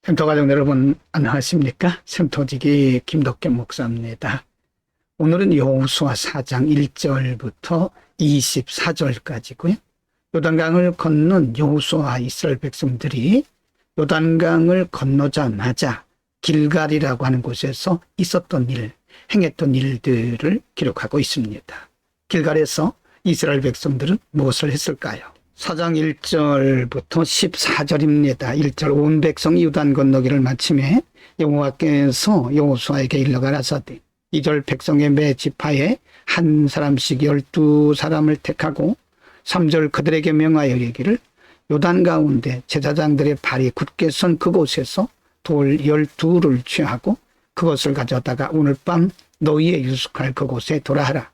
sem토가족 여러분 안녕하십니까? sem토지기 김덕겸 목사입니다. 오늘은 여호수아 4장 1절부터 24절까지고요. 요단강을 건넌 여호수아와 이스라엘 백성들이 요단강을 건너자마자 길갈이라고 하는 곳에서 있었던 일, 행했던 일들을 기록하고 있습니다. 길갈에서 이스라엘 백성들은 무엇을 했을까요? 4장 1절부터 14절입니다. 1절 온 백성이 요단 건너기를 마침에 여호와께서 여호수아에게 일러 가라사대 2절 백성의 매 지파에 한 사람씩 12사람을 택하고 3절 그들에게 명하여 이르기를 요단 가운데 제사장들의 발이 굳게 선 그곳에서 돌 12를 취하고 그것을 가져다가 오늘 밤 너희의 유숙할 그곳에 돌아하라.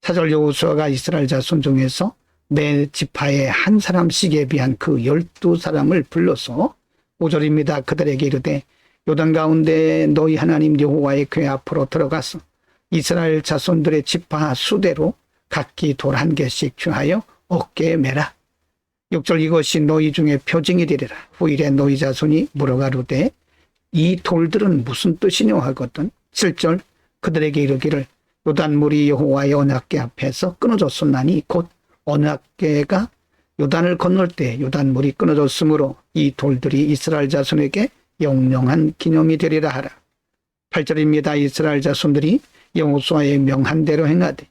4절 여호수아가 이스라엘 자손 중에서 매 지파에 한 사람씩 예비한 그 12사람을 불러서 5절입니다. 그들에게 이르되 요단 가운데 너희 하나님 여호와의 궤 앞으로 들어가서 이스라엘 자손들의 지파 수대로 각기 돌 한 개씩 취하여 어깨에 매라. 6절 이것이 너희 중에 표징이 되리라. 후일에 너희 자손이 물어가로되 이 돌들은 무슨 뜻이뇨 하거든. 7절 그들에게 이르기를 요단물이 여호와의 언약궤 앞에서 끊어졌었나니 곧 언약궤가 요단을 건널 때 요단물이 끊어졌으므로 이 돌들이 이스라엘 자손에게 영영한 기념이 되리라 하라. 8절입니다. 이스라엘 자손들이 여호수아의 명한 대로 행하되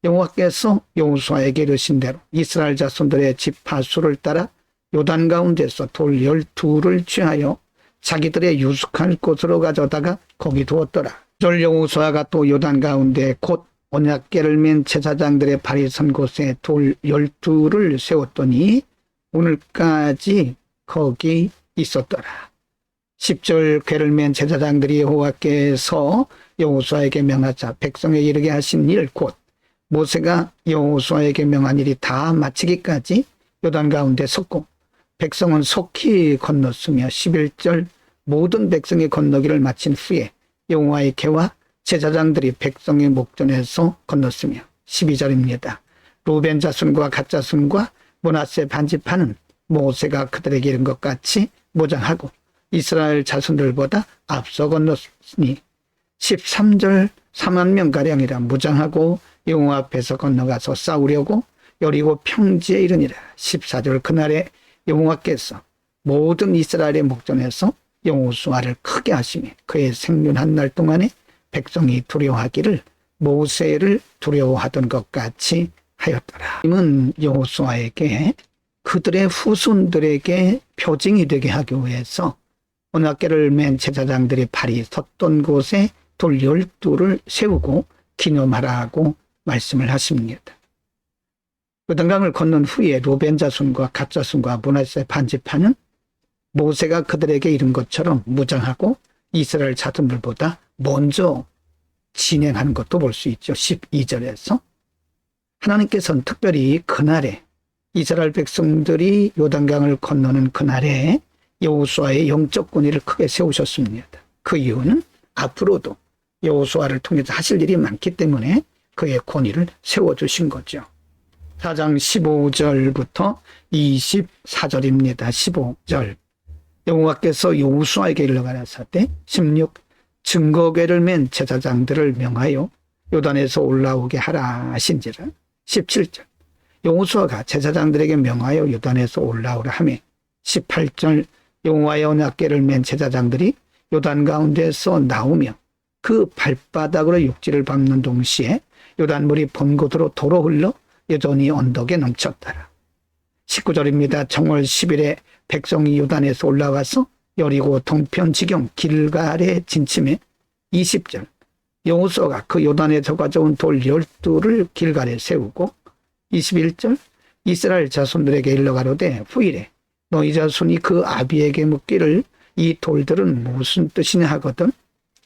여호와께서 여호수아에게 이르신 대로 이스라엘 자손들의 지파 수를 따라 요단 가운데서 돌 12를 취하여 자기들의 유숙할 곳으로 가져다가 거기 두었더라. 절 여호수아가 또 요단 가운데 곧 언약궤를 맨 제사장들의 발이 선 곳에 돌 12를 세웠더니 오늘까지 거기 있었더라. 10절 궤를 맨 제사장들이 여호와께서 여호수아에게 명하자 백성에 이르게 하신 일 곧 모세가 여호수아에게 명한 일이 다 마치기까지 요단 가운데 섰고 백성은 속히 건넜으며 11절 모든 백성이 건너기를 마친 후에 여호와의 궤와 제사장들이 백성의 목전에서 건넜으며 12절입니다. 루벤 자손과 갓 자손과 므낫세 반지파는 모세가 그들에게 이른 것 같이 무장하고 이스라엘 자손들보다 앞서 건넜으니 13절 4만 명가량이라 무장하고 여호와 앞에서 건너가서 싸우려고 여리고 평지에 이르니라. 14절 그날에 여호와께서 모든 이스라엘의 목전에서 여호수아를 크게 하시며 그의 생존한 날 동안에 백성이 두려워하기를 모세를 두려워하던 것 같이 하였더라. 이는 여호수아에게 그들의 후손들에게 표징이 되게 하기 위해서 언약궤를 맨 제사장들의 발이 섰던 곳에 돌 12를 세우고 기념하라고 말씀을 하십니다. 요단강을 건넌 후에 루벤 자손과 갓 자손과 므낫세 반지파는 모세가 그들에게 이른 것처럼 무장하고 이스라엘 자손들보다 먼저 진행하는 것도 볼 수 있죠. 12절에서 하나님께서는 특별히 그날에 이스라엘 백성들이 요단강을 건너는 그날에 여호수아의 영적 권위를 크게 세우셨습니다. 그 이유는 앞으로도 여호수아를 통해서 하실 일이 많기 때문에 그의 권위를 세워주신 거죠. 4장 15절부터 24절입니다. 15절 여호와께서 여호수아에게 일러 가라사대 16 증거궤를 맨 제사장들을 명하여 요단에서 올라오게 하라 하신지라. 17절 여호수아가 제사장들에게 명하여 요단에서 올라오라 하며 18절 여호와의 언약궤를 맨 제사장들이 요단 가운데서 나오며 그 발바닥으로 육지를 밟는 동시에 요단물이 본 곳으로 도로 흘러 여전히 언덕에 넘쳤더라. 19절입니다. 정월 10일에 백성이 요단에서 올라와서 여리고 동편 지경 길갈에 진침해 20절 여호수아가 그 요단에서 가져온 돌 12를 길갈에 세우고 21절 이스라엘 자손들에게 일러 가로되 후일에 너희 자손이 그 아비에게 묻기를 이 돌들은 무슨 뜻이냐 하거든.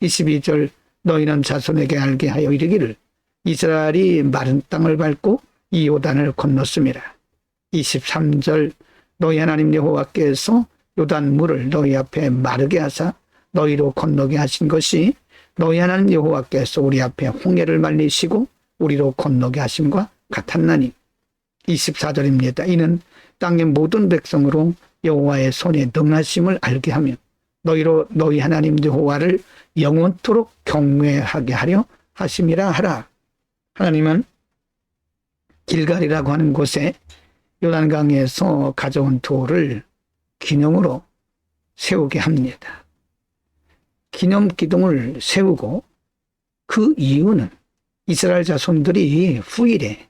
22절 너희는 자손에게 알게 하여 이르기를 이스라엘이 마른 땅을 밟고 이 요단을 건넜음이라. 23절 너희 하나님 여호와께서 요단 물을 너희 앞에 마르게 하사 너희로 건너게 하신 것이 너희 하나님 여호와께서 우리 앞에 홍해를 말리시고 우리로 건너게 하심과 같았나니. 24절입니다. 이는 땅의 모든 백성으로 여호와의 손에 능하심을 알게 하며 너희로 너희 하나님 여호와를 영원토록 경외하게 하려 하심이라 하라. 하나님은 길갈이라고 하는 곳에 요단강에서 가져온 돌을 기념으로 세우게 합니다. 기념 기둥을 세우고 그 이유는 이스라엘 자손들이 후일에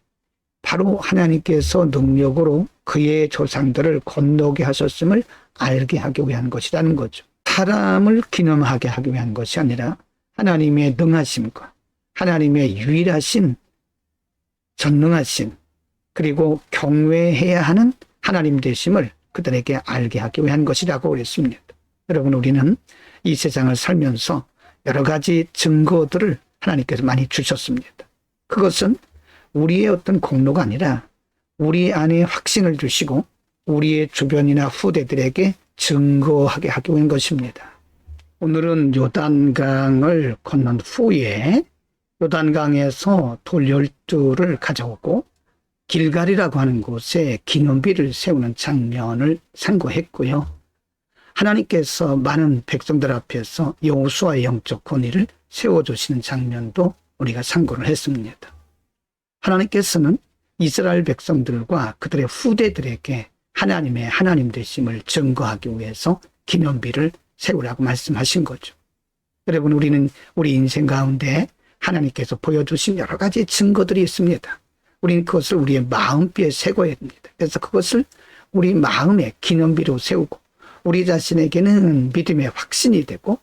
바로 하나님께서 능력으로 그의 조상들을 건너게 하셨음을 알게 하기 위한 것이라는 거죠. 사람을 기념하게 하기 위한 것이 아니라 하나님의 능하심과 하나님의 유일하신 전능하신 그리고 경외해야 하는 하나님 되심을 그들에게 알게 하기 위한 것이라고 그랬습니다. 여러분, 우리는 이 세상을 살면서 여러 가지 증거들을 하나님께서 많이 주셨습니다. 그것은 우리의 어떤 공로가 아니라 우리 안에 확신을 주시고 우리의 주변이나 후대들에게 증거하게 하기 위한 것입니다. 오늘은 요단강을 건넌 후에 요단강에서 돌 12를 가져오고 길갈이라고 하는 곳에 기념비를 세우는 장면을 상고했고요. 하나님께서 많은 백성들 앞에서 여호수아의 영적 권위를 세워주시는 장면도 우리가 상고를 했습니다. 하나님께서는 이스라엘 백성들과 그들의 후대들에게 하나님의 하나님 되심을 증거하기 위해서 기념비를 세우라고 말씀하신 거죠. 여러분, 우리는 우리 인생 가운데 하나님께서 보여주신 여러 가지 증거들이 있습니다. 우리는 그것을 우리의 마음비에 세워야 됩니다. 그래서 그것을 우리 마음의 기념비로 세우고 우리 자신에게는 믿음의 확신이 되고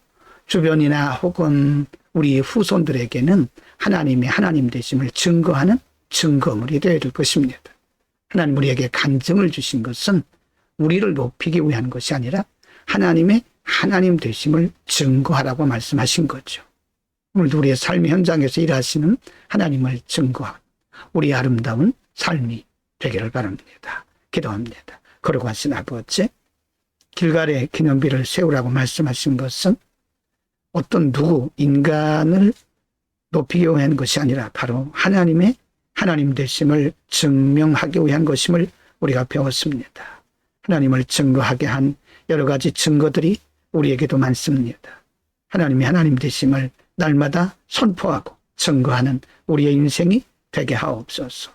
주변이나 혹은 우리 후손들에게는 하나님의 하나님 되심을 증거하는 증거물이 되어야 될 것입니다. 하나님 우리에게 간증을 주신 것은 우리를 높이기 위한 것이 아니라 하나님의 하나님 되심을 증거하라고 말씀하신 거죠. 오늘도 우리의 삶의 현장에서 일하시는 하나님을 증거한 우리 아름다운 삶이 되기를 바랍니다. 기도합니다. 거룩하신 아버지, 길갈의 기념비를 세우라고 말씀하신 것은 어떤 누구, 인간을 높이기 위한 것이 아니라 바로 하나님의 하나님 되심을 증명하기 위한 것임을 우리가 배웠습니다. 하나님을 증거하게 한 여러 가지 증거들이 우리에게도 많습니다. 하나님의 하나님 되심을 날마다 선포하고 증거하는 우리의 인생이 되게 하옵소서.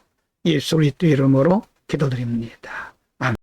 예수 그리스도의 이름으로 기도드립니다.